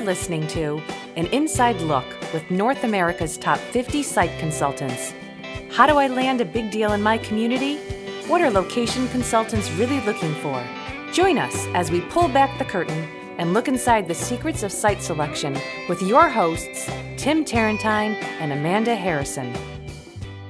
You're listening to an inside look with North America's top 50 site consultants. How do I land a big deal in my community? What are location consultants really looking for? Join us as we pull back the curtain and look inside the secrets of site selection with your hosts, Tim Tarentine and Amanda Harrison.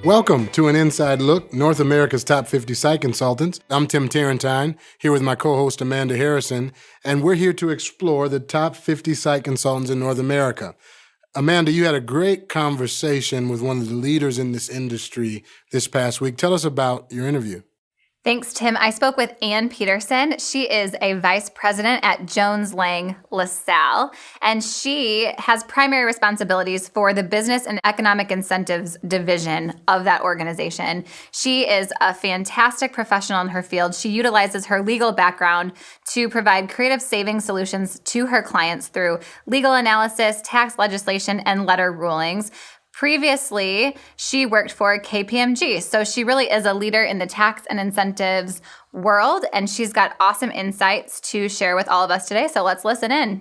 Welcome to an Inside Look, North America's Top 50 Site Consultants. I'm Tim Tarentine, here with my co-host Amanda Harrison, and we're here to explore the top 50 site consultants in North America. Amanda, you had a great conversation with one of the leaders in this industry this past week. Tell us about your interview. Thanks, Tim. I spoke with Ann Petersen. She is a vice president at Jones Lang LaSalle, and she has primary responsibilities for the business and economic incentives division of that organization. She is a fantastic professional in her field. She utilizes her legal background to provide creative saving solutions to her clients through legal analysis, tax legislation, and letter rulings. Previously, she worked for KPMG, so she really is a leader in the tax and incentives world, and she's got awesome insights to share with all of us today, so let's listen in.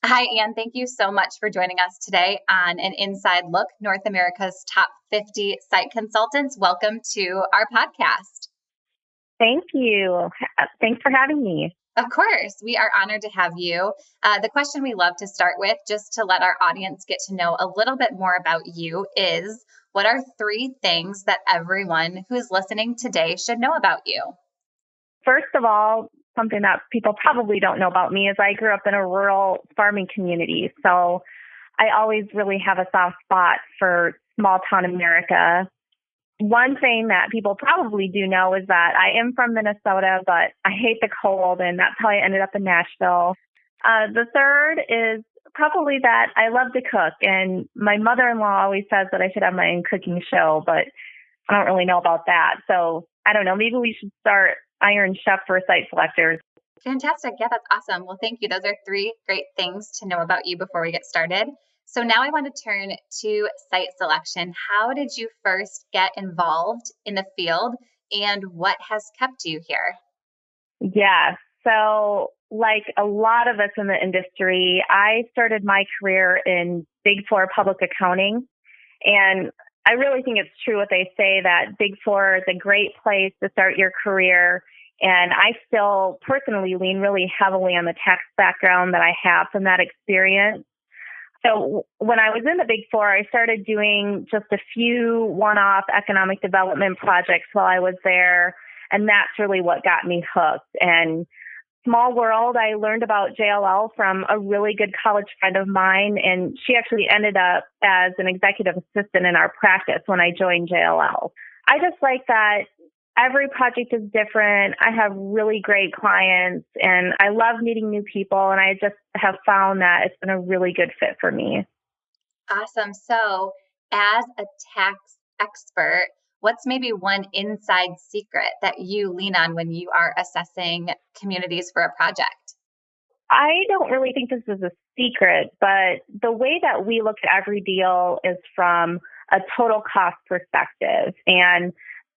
Hi, Ann. Thank you so much for joining us today on an Inside Look, North America's Top 50 Site Consultants. Welcome to our podcast. Thank you. Thanks for having me. Of course. We are honored to have you. The question we love to start with, just to let our audience get to know a little bit more about you, is what are 3 things that everyone who's listening today should know about you? First of all, something that people probably don't know about me is I grew up in a rural farming community. So I always really have a soft spot for small town America. One thing that people probably do know is that I am from Minnesota, but I hate the cold, and that's how I ended up in Nashville. The third is probably that I love to cook, and my mother-in-law always says that I should have my own cooking show, but I don't really know about that. So I don't know, maybe we should start Iron Chef for site selectors. Fantastic. Yeah, that's awesome. Well, thank you. Those are 3 great things to know about you before we get started. So now I want to turn to site selection. How did you first get involved in the field, and what has kept you here? Yeah, so like a lot of us in the industry, I started my career in Big Four public accounting, and I really think it's true what they say that Big Four is a great place to start your career. And I still personally lean really heavily on the tax background that I have from that experience. So when I was in the Big Four, I started doing just a few one-off economic development projects while I was there, and that's really what got me hooked. And small world, I learned about JLL from a really good college friend of mine, and she actually ended up as an executive assistant in our practice when I joined JLL. I just like that every project is different. I have really great clients, and I love meeting new people, and I just have found that it's been a really good fit for me. Awesome. So as a tax expert, what's maybe one inside secret that you lean on when you are assessing communities for a project? I don't really think this is a secret, but the way that we look at every deal is from a total cost perspective. And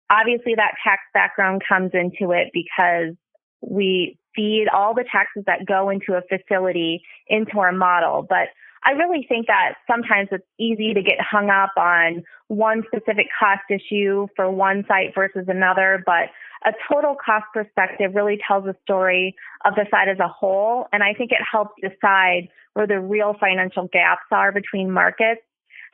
obviously, that tax background comes into it because we feed all the taxes that go into a facility into our model. But I really think that sometimes it's easy to get hung up on one specific cost issue for one site versus another. But a total cost perspective really tells a story of the site as a whole. And I think it helps decide where the real financial gaps are between markets.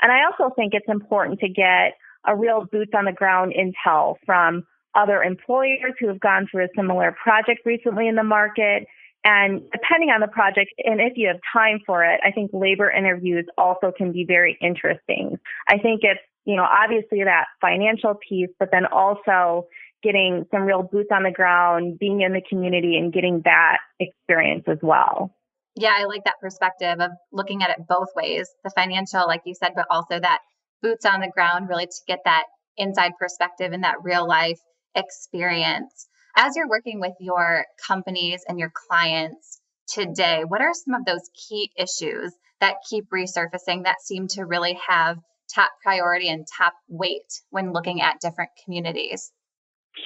And I also think it's important to get a real boots on the ground intel from other employers who have gone through a similar project recently in the market. And depending on the project, and if you have time for it, I think labor interviews also can be very interesting. I think it's, obviously that financial piece, but then also getting some real boots on the ground, being in the community and getting that experience as well. Yeah, I like that perspective of looking at it both ways, the financial, like you said, but also that boots on the ground, really to get that inside perspective and that real life experience. As you're working with your companies and your clients today, what are some of those key issues that keep resurfacing that seem to really have top priority and top weight when looking at different communities?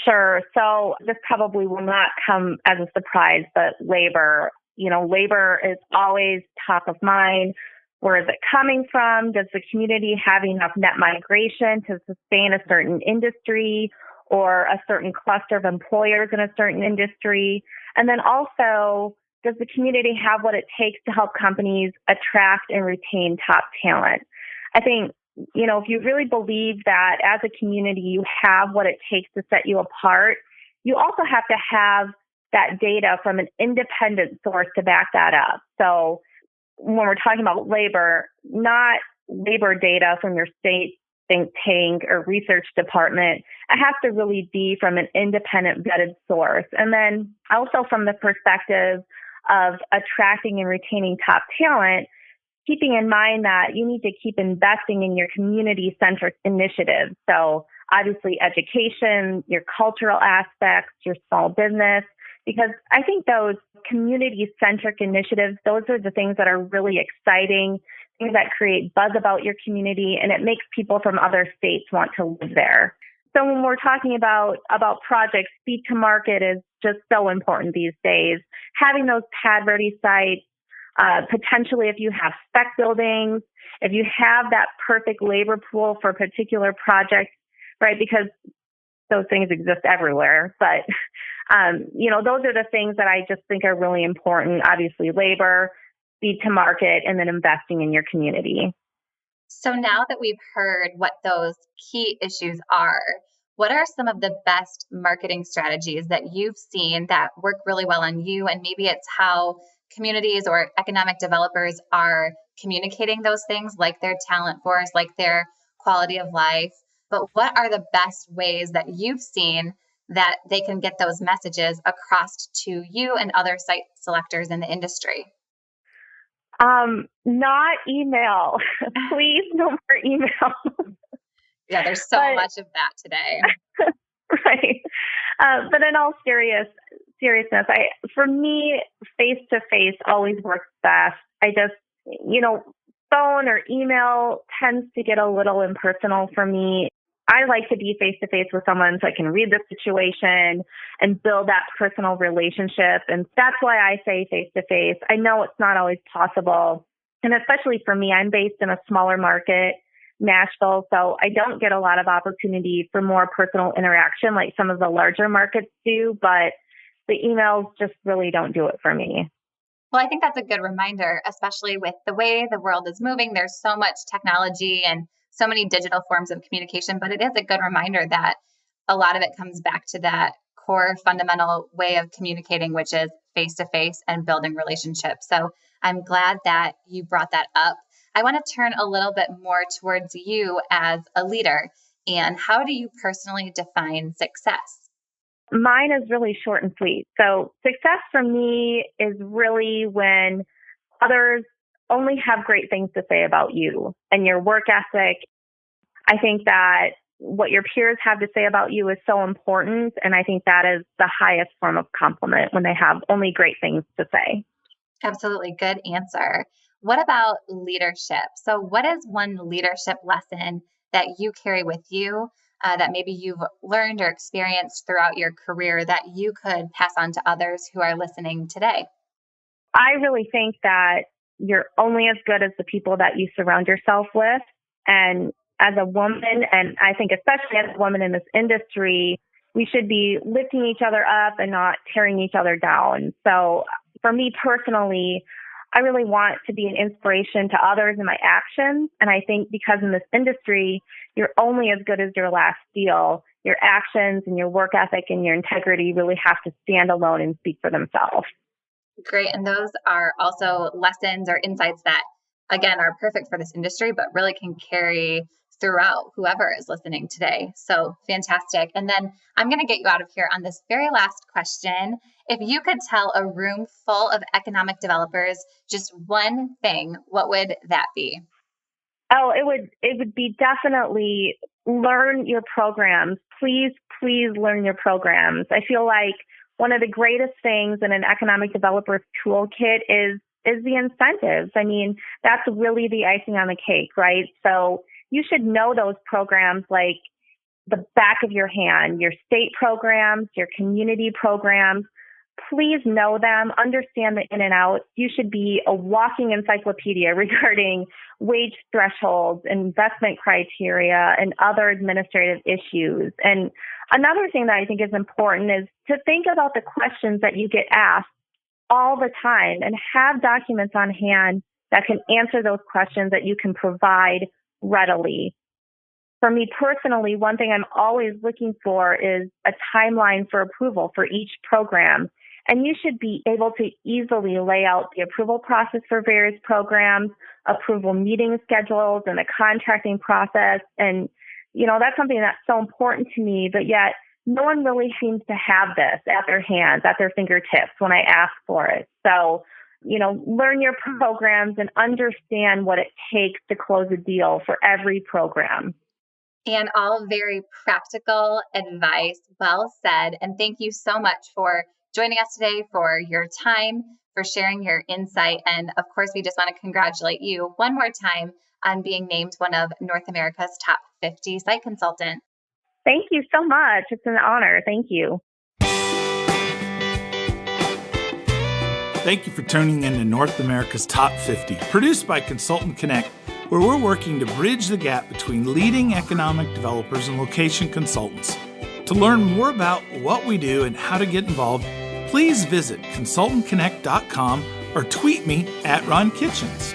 Sure. So this probably will not come as a surprise, but labor. labor is always top of mind. Where is it coming from? Does the community have enough net migration to sustain a certain industry or a certain cluster of employers in a certain industry? And then also, does the community have what it takes to help companies attract and retain top talent? I think, if you really believe that as a community you have what it takes to set you apart, you also have to have that data from an independent source to back that up. So when we're talking about labor, not labor data from your state think tank or research department, it has to really be from an independent vetted source. And then also from the perspective of attracting and retaining top talent, keeping in mind that you need to keep investing in your community-centric initiatives. So obviously education, your cultural aspects, your small business, because I think those community-centric initiatives, those are the things that are really exciting, things that create buzz about your community, and it makes people from other states want to live there. So when we're talking about projects, speed to market is just so important these days. Having those pad-ready sites, potentially if you have spec buildings, if you have that perfect labor pool for a particular project, right, because those things exist everywhere. But, those are the things that I just think are really important. Obviously, labor, speed to market, and then investing in your community. So now that we've heard what those key issues are, what are some of the best marketing strategies that you've seen that work really well on you? And maybe it's how communities or economic developers are communicating those things, like their talent force, like their quality of life. But what are the best ways that you've seen that they can get those messages across to you and other site selectors in the industry? Not email. Please, no more email. Yeah, there's so much of that today. Right. But in all seriousness, for me, face-to-face always works best. I just, phone or email tends to get a little impersonal for me. I like to be face-to-face with someone so I can read the situation and build that personal relationship. And that's why I say face-to-face. I know it's not always possible. And especially for me, I'm based in a smaller market, Nashville, so I don't get a lot of opportunity for more personal interaction like some of the larger markets do, but the emails just really don't do it for me. Well, I think that's a good reminder, especially with the way the world is moving. There's so much technology and so many digital forms of communication, but it is a good reminder that a lot of it comes back to that core fundamental way of communicating, which is face-to-face and building relationships. So I'm glad that you brought that up. I want to turn a little bit more towards you as a leader. And how do you personally define success? Mine is really short and sweet. So success for me is really when others only have great things to say about you and your work ethic. I think that what your peers have to say about you is so important. And I think that is the highest form of compliment when they have only great things to say. Absolutely. Good answer. What about leadership? So what is one leadership lesson that you carry with you that maybe you've learned or experienced throughout your career that you could pass on to others who are listening today? I really think that you're only as good as the people that you surround yourself with. And as a woman, and I think especially as a woman in this industry, we should be lifting each other up and not tearing each other down. So for me personally, I really want to be an inspiration to others in my actions. And I think because in this industry, you're only as good as your last deal. Your actions and your work ethic and your integrity really have to stand alone and speak for themselves. Great. And those are also lessons or insights that, again, are perfect for this industry, but really can carry throughout whoever is listening today. So fantastic. And then I'm going to get you out of here on this very last question. If you could tell a room full of economic developers just one thing, what would that be? Oh, it would be definitely learn your programs. Please learn your programs. I feel like one of the greatest things in an economic developer's toolkit is the incentives. I mean, that's really the icing on the cake, right? So you should know those programs like the back of your hand, your state programs, your community programs. please know them, understand the in and out. You should be a walking encyclopedia regarding wage thresholds, investment criteria, and other administrative issues. And another thing that I think is important is to think about the questions that you get asked all the time and have documents on hand that can answer those questions that you can provide readily. For me personally, one thing I'm always looking for is a timeline for approval for each program. And you should be able to easily lay out the approval process for various programs, approval meeting schedules, and the contracting process. And, that's something that's so important to me, but yet no one really seems to have this at their hands, at their fingertips when I ask for it. So, learn your programs and understand what it takes to close a deal for every program. And all very practical advice. Well said. And thank you so much for joining us today, for your time, for sharing your insight. And of course, we just want to congratulate you one more time on being named one of North America's top 50 site consultants. Thank you so much. It's an honor. Thank you. Thank you for tuning in to North America's Top 50, produced by Consultant Connect, where we're working to bridge the gap between leading economic developers and location consultants. To learn more about what we do and how to get involved, please visit consultantconnect.com or tweet me at Ron Kitchens.